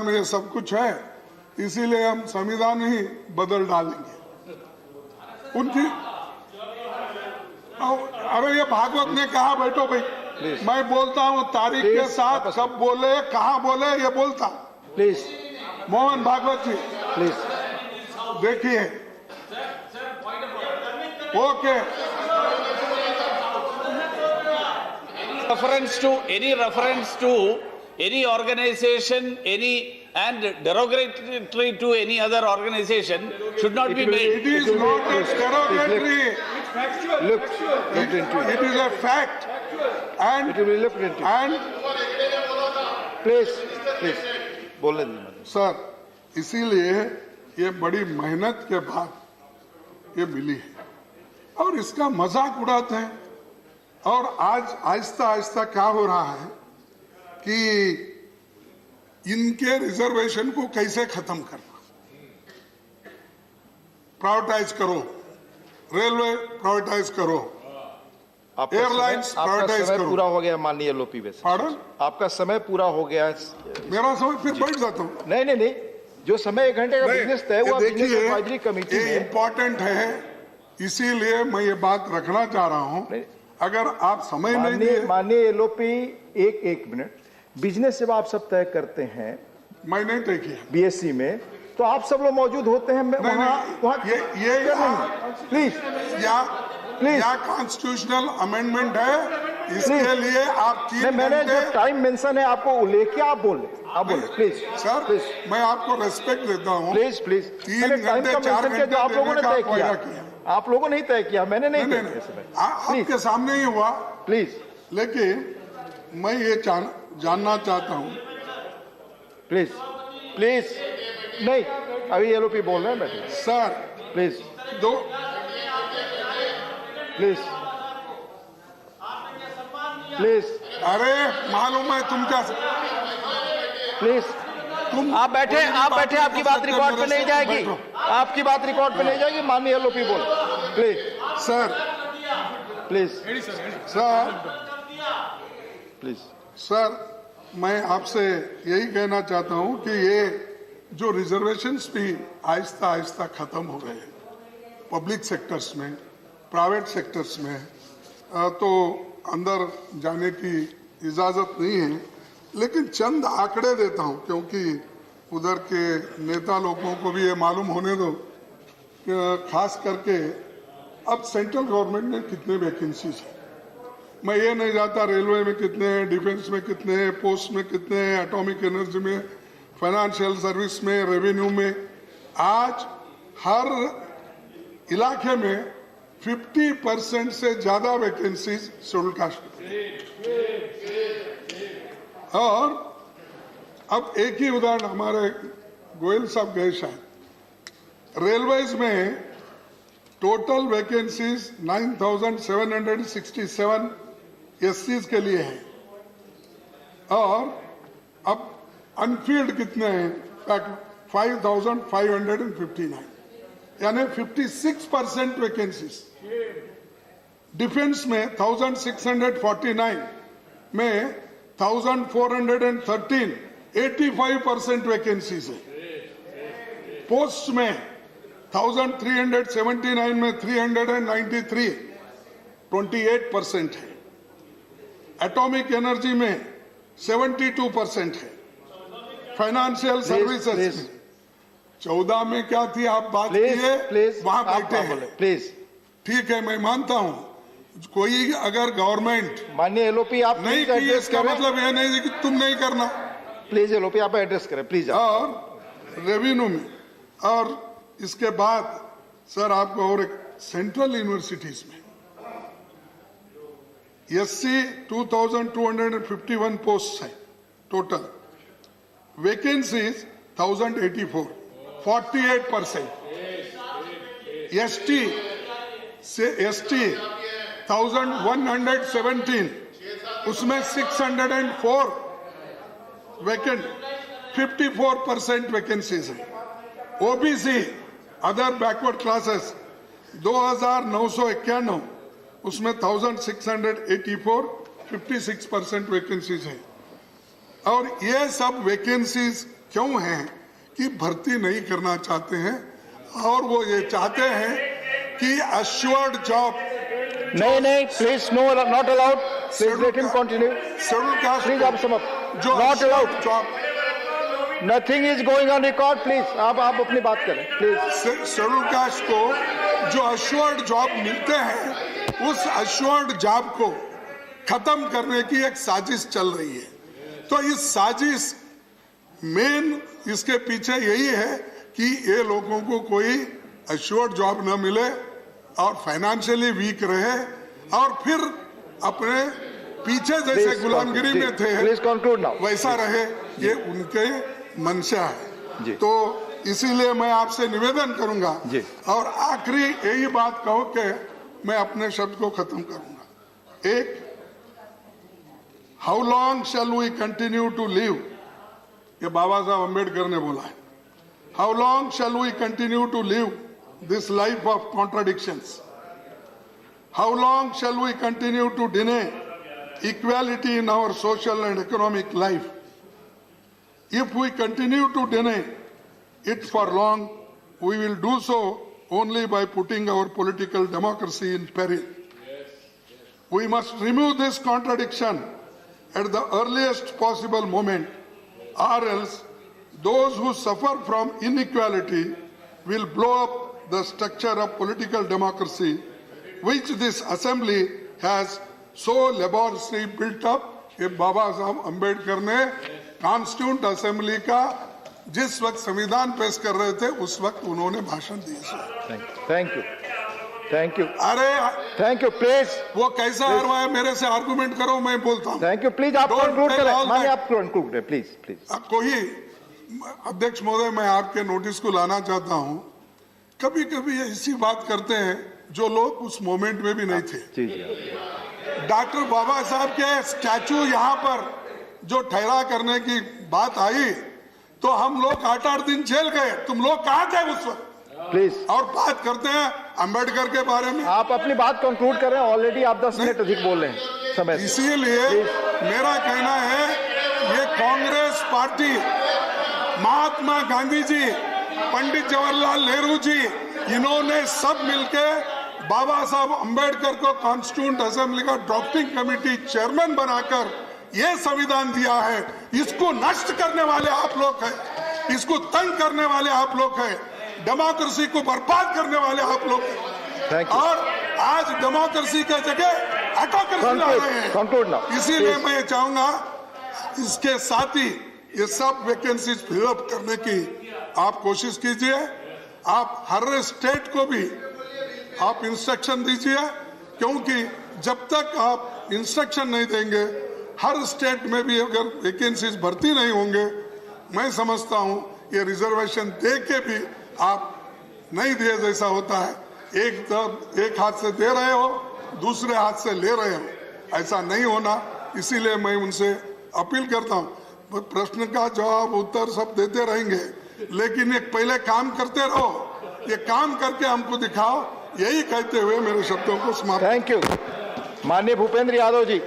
में ये सब कुछ है, इसीलिए हम संविधान ही बदल डालेंगे। उनकी अरे ये भागवत ने कहा बैठो भाई, मैं बोलता हूँ तारीख के साथ, कब बोले कहाँ बोले ये बोलता। प्लीज मोहन भागवत जी प्लीज देखिए। Okay, reference to any organization, and derogatory to any other organization should not be made. it is not a derogatory. looked into it. It is a fact, and It will be looked into. and please बोलने दीजिए। Sir, इसीलिए ये बड़ी मेहनत के बाद ये मिली है और इसका मजाक उड़ाते हैं। और आज आहिस्ता आहिस्ता क्या हो रहा है कि इनके रिजर्वेशन को कैसे खत्म करना, प्राइवेटाइज करो, रेलवे प्राइवेटाइज करो, एयरलाइंस प्राइवेटाइज करो। पूरा हो गया माननीय लोपी वैसे। पार्डन, आपका समय पूरा हो गया है। मेरा समय फिर बैठ जाता हूँ। नहीं, जो समय 1 घंटे का बिजनेस तय हुआ बिजनेस एडवाइजरी कमेटी ये में, इम्पोर्टेंट है, इसीलिए मैं ये बात रखना चाह रहा हूँ। अगर आप समय नहीं दिए, माननीय एलओपी एक मिनट, बिजनेस जब आप सब तय करते हैं मैं नहीं तय किया बीएससी में, तो आप सब लोग मौजूद होते हैं वहाँ प्लीज या कॉन्स्टिट्यूशनल अमेंडमेंट है, इसके लिए आप 3 मैंने घंटे। जो टाइम मेंशन है आपको लेके आप बोले प्लीज सर, प्लीज मैं आपको रेस्पेक्ट देता हूँ। प्लीज 3 घंटे 4 घंटे जो आप लोगों ने तय किया, किया। आप लोगों ने ही तय किया, मैंने नहीं तय किया। आपके सामने ही हुआ, प्लीज लेकिन मैं ये जानना चाहता हूँ। प्लीज नहीं, अभी एलओपी बोल रहे हैं बैठे। सर प्लीज प्लीज अरे मालूम है तुमका, प्लीज आप बैठे, आपकी बात रिकॉर्ड पे नहीं जाएगी, आपकी बात रिकॉर्ड पे नहीं जाएगी। माननीय एलओपी बोल प्लीज सर, मैं आपसे यही कहना चाहता हूं कि ये जो रिजर्वेशंस भी आहिस्ता आहिस्ता खत्म हो गए पब्लिक सेक्टर्स में, प्राइवेट सेक्टर्स में, तो अंदर जाने की इजाजत नहीं है। लेकिन चंद आंकड़े देता हूं क्योंकि उधर के नेता लोगों को भी ये मालूम होने दो, खास करके अब सेंट्रल गवर्नमेंट में कितने वैकेंसीज हैं। मैं ये नहीं जानता रेलवे में कितने हैं, डिफेंस में कितने हैं, पोस्ट में कितने हैं, एटॉमिक एनर्जी में, फाइनेंशियल सर्विस में, रेवेन्यू में। आज हर इलाके में 50% से ज्यादा वैकेंसीज शेड्यूल कास्ट। और अब एक ही उदाहरण, हमारे गोयल साहब गए शायद, रेलवेज में टोटल वैकेंसीज 9,767 एससीज के लिए है और अब अनफील्ड कितने हैं, 5,559, यानी 56% वैकेंसीज। डिफेंस में 1,649 में 1,413, 85% वैकेंसीज है। पोस्ट में 1,379 में 393, 28% है। एटॉमिक एनर्जी में 72% है। फाइनेंशियल सर्विसेज 14 में क्या थी, आप बात कीजिए, वहां बैठे हैं। प्लीज ठीक है, मैं मानता हूं कोई अगर गवर्नमेंट माननीय एलओपी आप नहीं की, इसका मतलब यह नहीं कि तुम नहीं करना। प्लीज एलओपी आप एड्रेस करें प्लीज। और रेवेन्यू में, और इसके बाद सर आपको और एक सेंट्रल यूनिवर्सिटीज में एससी 2,251 पोस्ट है टोटल, वैकेंसीज 1,084, 48%। एसटी 1,117, उसमें 604 वैकेंट, 54% वैकेंसीज है। ओबीसी अदर बैकवर्ड क्लासेस 2,991, उसमें 1,684, 56% वैकेंसीज है। और ये सब वैकेंसीज क्यों है कि भर्ती नहीं करना चाहते हैं और वो ये चाहते हैं कि अश्योर्ड जॉब। नहीं, please, no, not allowed, please let him continue, schedule caste please आप समाप्त, जो not allowed, job, nothing is going on record, please आप अपनी बात करें प्लीज। शेड्यूल कास्ट को जो अश्योर्ड जॉब मिलते हैं उस अश्योर्ड जॉब को खत्म करने की एक साजिश चल रही है। तो इस साजिश मेन इसके पीछे यही है कि ये लोगों को कोई अश्योर्ड जॉब न मिले और फाइनेंशियली वीक रहे और फिर अपने पीछे जैसे गुलामगिरी में थे वैसा रहे, ये उनके मंशा है। तो इसीलिए मैं आपसे निवेदन करूंगा और आखिरी यही बात कहो कि मैं अपने शब्द को खत्म करूंगा। एक, how long shall we continue to live, ये बाबा साहब अम्बेडकर ने बोला है। How long shall we continue to live this life of contradictions? How long shall we continue to deny equality in our social and economic life? If we continue to deny it for long, we will do so only by putting our political democracy in peril. We must remove this contradiction at the earliest possible moment, or else those who suffer from inequality will blow up the structure of political democracy which this assembly has so laboriously built up। ये बाबा साहब अम्बेडकर ने constituent assembly का जिस वक्त संविधान पेश कर रहे थे उस वक्त उन्होंने भाषण दिए। थैंक यू, अरे थैंक यू, प्लीज। वो कैसा हरवाया, मेरे से आर्गुमेंट करो, मैं बोलता हूँ। थैंक यू, प्लीज आप कंक्लूड करें, माने आप कंक्लूड करें प्लीज। कोई अध्यक्ष महोदय, मैं आपके नोटिस को लाना चाहता हूँ, कभी कभी ऐसी बात करते हैं जो लोग उस मोमेंट में भी नहीं थे। डॉक्टर बाबा साहब के स्टैचू यहाँ पर जो ठहरा करने की बात आई तो हम लोग 8-8 दिन जेल गए। तुम लोग कहाँ थे उस वक्त? प्लीज। और बात करते हैं अम्बेडकर के बारे में। आप अपनी बात कंक्लूड करें, ऑलरेडी आप 10 मिनट अधिक बोल रहे हैं समय। इसीलिए मेरा कहना है ये कांग्रेस पार्टी, महात्मा गांधी जी, पंडित जवाहरलाल नेहरू जी, इन्होंने सब मिलके बाबा साहब अम्बेडकर को कॉन्स्टिट्यूंट असेंबली का ड्राफ्टिंग कमेटी चेयरमैन बनाकर ये संविधान दिया है। इसको नष्ट करने वाले आप लोग हैं, इसको तंग करने वाले आप लोग हैं, डेमोक्रेसी को बर्बाद करने वाले आप लोग हैं और आज डेमोक्रेसी की जगह ऑटोक्रेसी ला रहे हैं। इसीलिए मैं ये चाहूंगा इसके साथ ही ये सब वैकेंसीज फिलअप करने की आप कोशिश कीजिए। आप हर स्टेट को भी आप इंस्ट्रक्शन दीजिए, क्योंकि जब तक आप इंस्ट्रक्शन नहीं देंगे हर स्टेट में भी अगर वैकेंसीज भर्ती नहीं होंगे, मैं समझता हूं ये रिजर्वेशन दे के भी आप नहीं दिए जैसा होता है। एक हाथ से दे रहे हो, दूसरे हाथ से ले रहे हो, ऐसा नहीं होना। इसीलिए मैं उनसे अपील करता हूं, प्रश्न का जवाब उत्तर सब देते रहेंगे, लेकिन एक पहले काम करते रहो, ये काम करके हमको दिखाओ। यही कहते हुए मेरे शब्दों को समाप्त। Thank you. माननीय भूपेंद्र यादव जी।